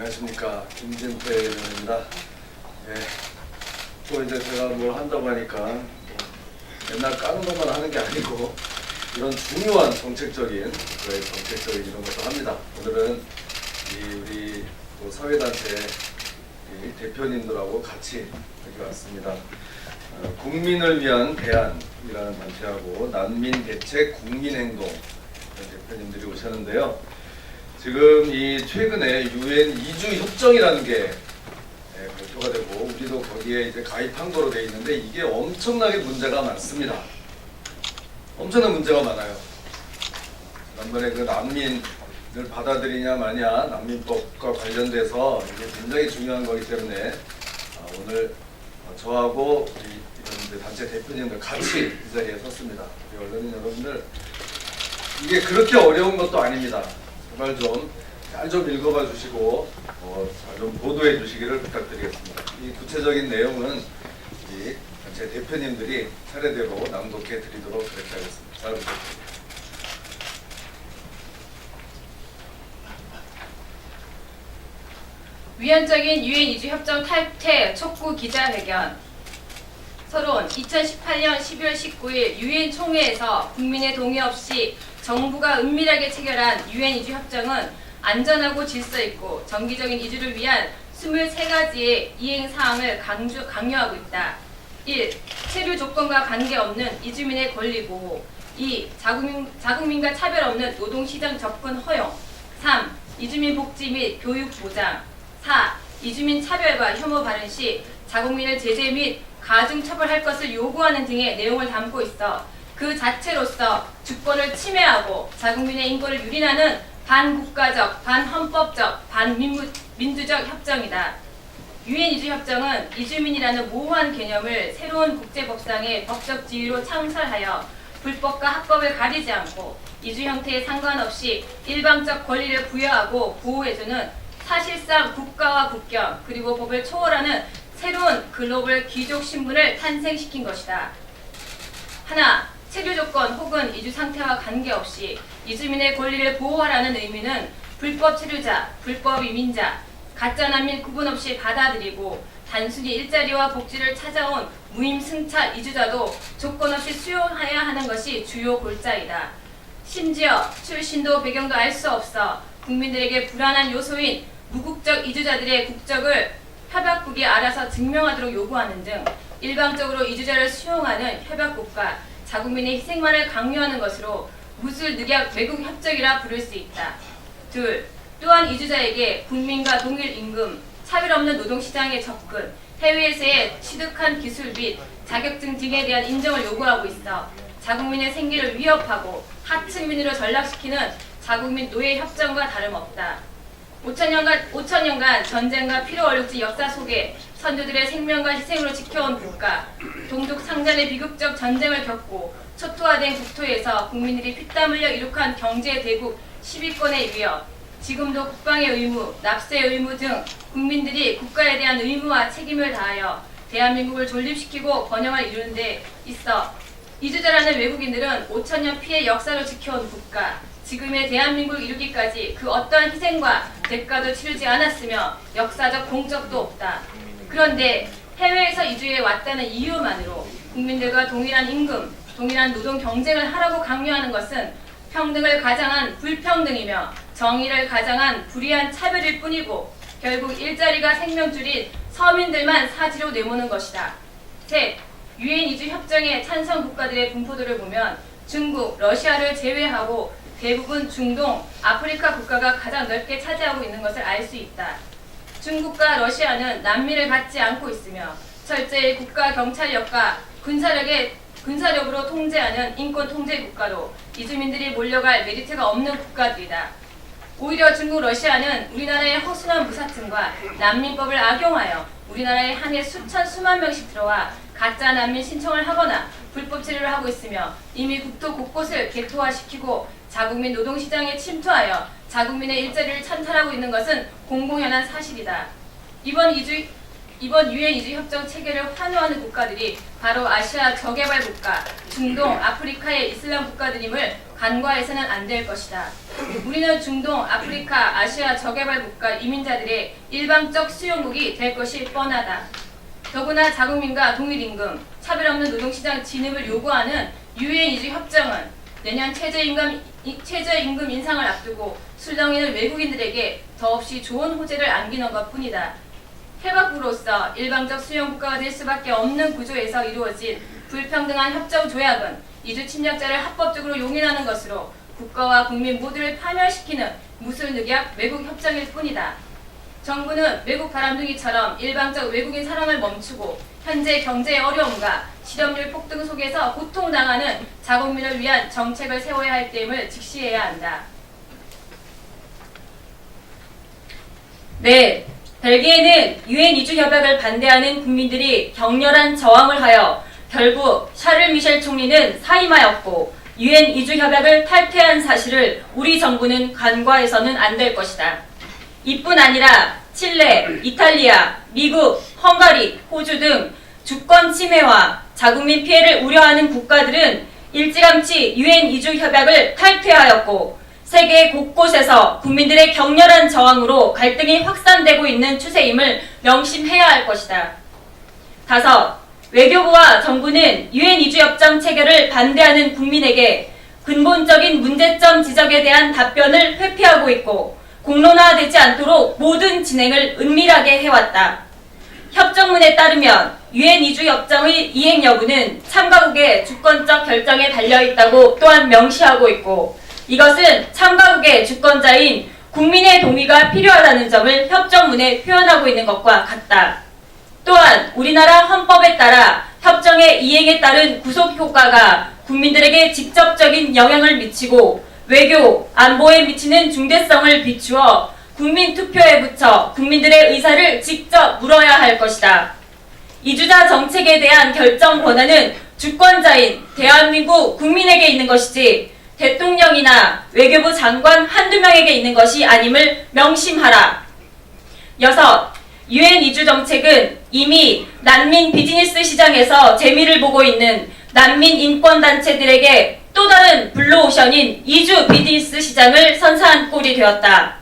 안녕하십니까, 김진태입니다. 네, 또 이제 제가 뭘 한다고 하니까 맨날 까는 것만 하는 게 아니고 이런 중요한 정책적인 이런 것도 합니다. 오늘은 우리 또 사회단체 대표님들하고 같이 여기 왔습니다. 국민을 위한 대안이라는 단체하고 난민대책 국민행동 대표님들이 오셨는데요. 지금 이 최근에 UN 이주 협정이라는 게 발표가 되고 우리도 거기에 이제 가입한 거로 돼 있는데 이게 엄청나게 문제가 많습니다. 엄청난 문제가 많아요. 지난번에 그 난민을 받아들이냐 마냐 난민법과 관련돼서 이게 굉장히 중요한 거기 때문에 오늘 저하고 이런 단체 대표님들 같이 이 자리에 섰습니다. 우리 언론인 여러분들, 이게 그렇게 어려운 것도 아닙니다. 제발 잘 좀 읽어봐 주시고 잘 좀 보도해 주시기를 부탁드리겠습니다. 이 구체적인 내용은 우리 단체 대표님들이 차례대로 낭독해 드리도록 그렇게 하겠습니다. 잘 부탁드립니다. 위헌적인 유엔 이주 협정 탈퇴 촉구 기자회견. 서론. 2018년 12월 19일 유엔 총회에서 국민의 동의 없이 정부가 은밀하게 체결한 유엔 이주 협정은 안전하고 질서 있고 정기적인 이주를 위한 23가지의 이행 사항을 강요하고 있다. 1. 체류 조건과 관계없는 이주민의 권리 보호. 2. 자국민과 차별 없는 노동시장 접근 허용. 3. 이주민 복지 및 교육 보장. 4. 이주민 차별과 혐오 발언 시 자국민을 제재 및 가중 처벌할 것을 요구하는 등의 내용을 담고 있어 그 자체로서 주권을 침해하고 자국민의 인권을 유린하는 반국가적, 반헌법적, 반민주적 협정이다. 유엔 이주 협정은 이주민이라는 모호한 개념을 새로운 국제법상의 법적 지위로 창설하여 불법과 합법을 가리지 않고 이주 형태에 상관없이 일방적 권리를 부여하고 보호해주는 사실상 국가와 국경 그리고 법을 초월하는 새로운 글로벌 귀족 신분을 탄생시킨 것이다. 하나, 체류 조건 혹은 이주 상태와 관계없이 이주민의 권리를 보호하라는 의미는 불법 체류자, 불법 이민자, 가짜 난민 구분 없이 받아들이고 단순히 일자리와 복지를 찾아온 무임 승차 이주자도 조건 없이 수용해야 하는 것이 주요 골자이다. 심지어 출신도 배경도 알 수 없어 국민들에게 불안한 요소인 무국적 이주자들의 국적을 협약국이 알아서 증명하도록 요구하는 등 일방적으로 이주자를 수용하는 협약국가 자국민의 희생만을 강요하는 것으로 무술늑약 외국 협정이라 부를 수 있다. 둘, 또한 이주자에게 국민과 동일 임금, 차별 없는 노동시장의 접근, 해외에서의 취득한 기술 및 자격증 등에 대한 인정을 요구하고 있어 자국민의 생계를 위협하고 하층민으로 전락시키는 자국민 노예 협정과 다름없다. 5천년간 전쟁과 피로 얼룩진 역사 속에 선조들의 생명과 희생으로 지켜온 국가, 동족 상잔의 비극적 전쟁을 겪고 초토화된 국토에서 국민들이 피땀 흘려 이룩한 경제 대국 10위권의 위협, 지금도 국방의 의무, 납세의 의무 등 국민들이 국가에 대한 의무와 책임을 다하여 대한민국을 존립시키고 번영을 이루는 데 있어 이주자라는 외국인들은 5천년 피해 역사로 지켜온 국가, 지금의 대한민국을 이루기까지 그 어떠한 희생과 대가도 치르지 않았으며 역사적 공적도 없다. 그런데 해외에서 이주해 왔다는 이유만으로 국민들과 동일한 임금, 동일한 노동 경쟁을 하라고 강요하는 것은 평등을 가장한 불평등이며 정의를 가장한 불의한 차별일 뿐이고 결국 일자리가 생명줄인 서민들만 사지로 내모는 것이다. 셋, 유엔 이주 협정의 찬성 국가들의 분포도를 보면 중국, 러시아를 제외하고 대부분 중동, 아프리카 국가가 가장 넓게 차지하고 있는 것을 알 수 있다. 중국과 러시아는 난민을 받지 않고 있으며 철저히 국가 경찰력과 군사력으로 통제하는 인권 통제 국가로 이주민들이 몰려갈 메리트가 없는 국가들이다. 오히려 중국, 러시아는 우리나라의 허술한 무사증과 난민법을 악용하여 우리나라에 한 해 수만 명씩 들어와 가짜 난민 신청을 하거나 불법 체류를 하고 있으며 이미 국토 곳곳을 개토화시키고 자국민 노동시장에 침투하여 자국민의 일자리를 찬탈하고 있는 것은 공공연한 사실이다. 이번 유엔 이주 협정 체결을 환호하는 국가들이 바로 아시아 저개발 국가, 중동, 아프리카의 이슬람 국가들임을 간과해서는 안 될 것이다. 우리는 중동, 아프리카, 아시아 저개발 국가 이민자들의 일방적 수용국이 될 것이 뻔하다. 더구나 자국민과 동일임금, 차별 없는 노동시장 진입을 요구하는 유엔 이주 협정은 내년 최저임금 인상을 앞두고 술렁이는 외국인들에게 더없이 좋은 호재를 안기는 것뿐이다. 해방국으로서 일방적 수용국가가 될 수밖에 없는 구조에서 이루어진 불평등한 협정 조약은 이주 침략자를 합법적으로 용인하는 것으로 국가와 국민 모두를 파멸시키는 무술늑약 외국 협정일 뿐이다. 정부는 외국 바람둥이처럼 일방적 외국인 사랑을 멈추고 현재 경제의 어려움과 실업률 폭등 속에서 고통당하는 자국민을 위한 정책을 세워야 할 때임을 직시해야 한다. 네, 벨기에는 유엔 이주 협약을 반대하는 국민들이 격렬한 저항을 하여 결국 샤를 미셸 총리는 사임하였고 유엔 이주 협약을 탈퇴한 사실을 우리 정부는 간과해서는 안 될 것이다. 이뿐 아니라 칠레, 이탈리아, 미국, 헝가리, 호주 등 주권 침해와 자국민 피해를 우려하는 국가들은 일찌감치 유엔 이주 협약을 탈퇴하였고 세계 곳곳에서 국민들의 격렬한 저항으로 갈등이 확산되고 있는 추세임을 명심해야 할 것이다. 5. 외교부와 정부는 유엔 이주 협정 체결을 반대하는 국민에게 근본적인 문제점 지적에 대한 답변을 회피하고 있고 공론화되지 않도록 모든 진행을 은밀하게 해왔다. 협정문에 따르면 유엔 이주 협정의 이행 여부는 참가국의 주권적 결정에 달려있다고 또한 명시하고 있고 이것은 참가국의 주권자인 국민의 동의가 필요하다는 점을 협정문에 표현하고 있는 것과 같다. 또한 우리나라 헌법에 따라 협정의 이행에 따른 구속 효과가 국민들에게 직접적인 영향을 미치고 외교, 안보에 미치는 중대성을 비추어 국민투표에 붙여 국민들의 의사를 직접 물어야 할 것이다. 이주자 정책에 대한 결정 권한은 주권자인 대한민국 국민에게 있는 것이지 대통령이나 외교부 장관 한두 명에게 있는 것이 아님을 명심하라. 6. 유엔 이주 정책은 이미 난민 비즈니스 시장에서 재미를 보고 있는 난민 인권단체들에게 또 다른 블루오션인 이주 비즈니스 시장을 선사한 꼴이 되었다.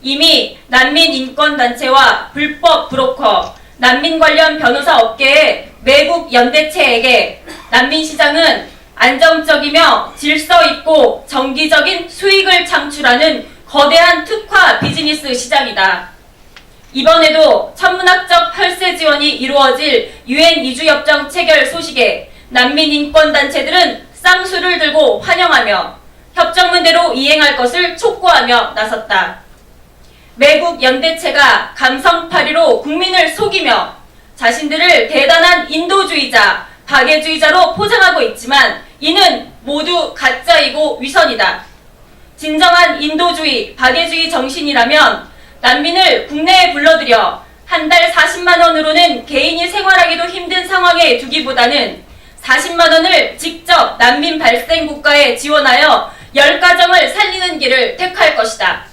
이미 난민 인권단체와 불법 브로커, 난민 관련 변호사 업계의 외국 연대체에게 난민 시장은 안정적이며 질서 있고 정기적인 수익을 창출하는 거대한 특화 비즈니스 시장이다. 이번에도 천문학적 혈세 지원이 이루어질 유엔 이주협정 체결 소식에 난민 인권단체들은 쌍수를 들고 환영하며 협정문대로 이행할 것을 촉구하며 나섰다. 외국 연대체가 감성파리로 국민을 속이며 자신들을 대단한 인도주의자, 박애주의자로 포장하고 있지만 이는 모두 가짜이고 위선이다. 진정한 인도주의, 박애주의 정신이라면 난민을 국내에 불러들여 한 달 40만 원으로는 개인이 생활하기도 힘든 상황에 두기보다는 40만 원을 직접 난민 발생 국가에 지원하여 10가정을 살리는 길을 택할 것이다.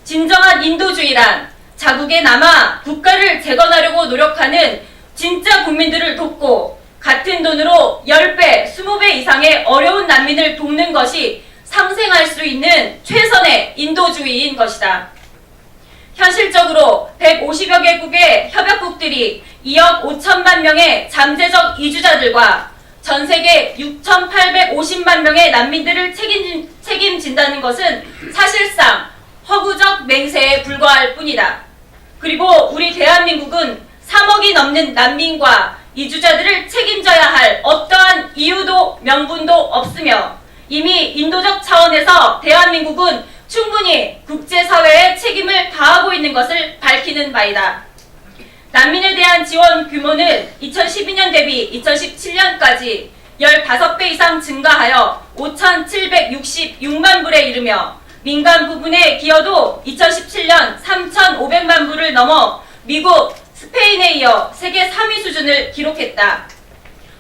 진정한 인도주의란 자국에 남아 국가를 재건하려고 노력하는 진짜 국민들을 돕고 같은 돈으로 10배, 20배 이상의 어려운 난민을 돕는 것이 상생할 수 있는 최선의 인도주의인 것이다. 현실적으로 150여 개국의 협약국들이 2억 5천만 명의 잠재적 이주자들과 전 세계 6,850만 명의 난민들을 책임진다는 것은 사실상 허구적 맹세에 불과할 뿐이다. 그리고 우리 대한민국은 3억이 넘는 난민과 이주자들을 책임져야 할 어떠한 이유도 명분도 없으며 이미 인도적 차원에서 대한민국은 충분히 국제사회의 책임을 다하고 있는 것을 밝히는 바이다. 난민에 대한 지원 규모는 2012년 대비 2017년까지 15배 이상 증가하여 5,766만 불에 이르며 민간 부분의 기여도 2017년 3,500만 불을 넘어 미국, 스페인에 이어 세계 3위 수준을 기록했다.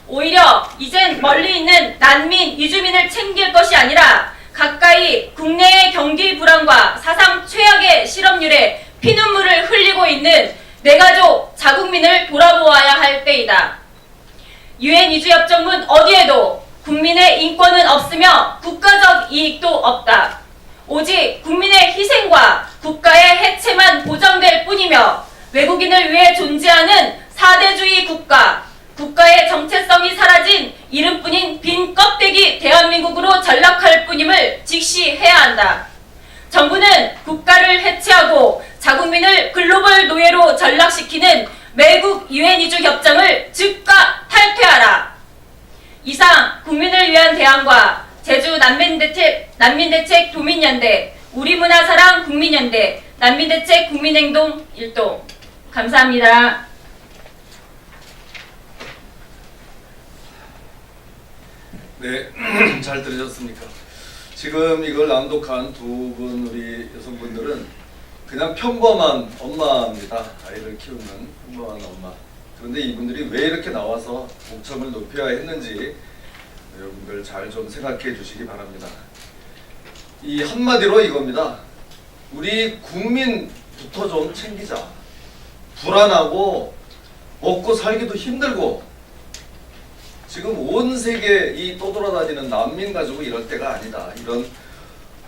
오히려 이젠 멀리 있는 난민, 이주민을 챙길 것이 아니라 가까이 국내의 경기 불안과 사상 최악의 실업률에 피눈물을 흘리고 있는 내 가족, 자국민을 돌아보아야 할 때이다. 유엔 이주협정문 어디에도 국민의 인권은 없으며 국가적 이익도 없다. 오직 국민의 희생과 국가의 해체만 보장될 뿐이며 외국인을 위해 존재하는 사대주의 국가, 국가의 정체성이 사라진 이름뿐인 빈 껍데기 대한민국으로 전락할 뿐임을 직시해야 한다. 정부는 국가를 해체하고 자국민을 글로벌 노예로 전락시키는 매국 유엔 이주 협정을 즉각 탈퇴하라. 이상 국민을 위한 대안과 제주 난민대책 도민연대, 우리문화사랑 국민연대, 난민대책 국민행동 일동. 감사합니다. 네, 잘 들으셨습니까? 지금 이걸 낭독한 두 분 우리 여성분들은 그냥 평범한 엄마입니다. 아이를 키우는 평범한 엄마. 그런데 이분들이 왜 이렇게 나와서 목청을 높여야 했는지 여러분들 잘 좀 생각해 주시기 바랍니다. 이 한마디로 이겁니다. 우리 국민부터 좀 챙기자. 불안하고 먹고 살기도 힘들고 지금 온 세계 이 떠돌아다니는 난민 가지고 이럴 때가 아니다. 이런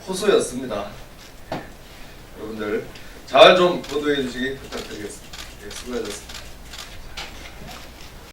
호소였습니다. 여러분들 잘 좀 보도해 주시기 부탁드리겠습니다. 네, 수고하셨습니다.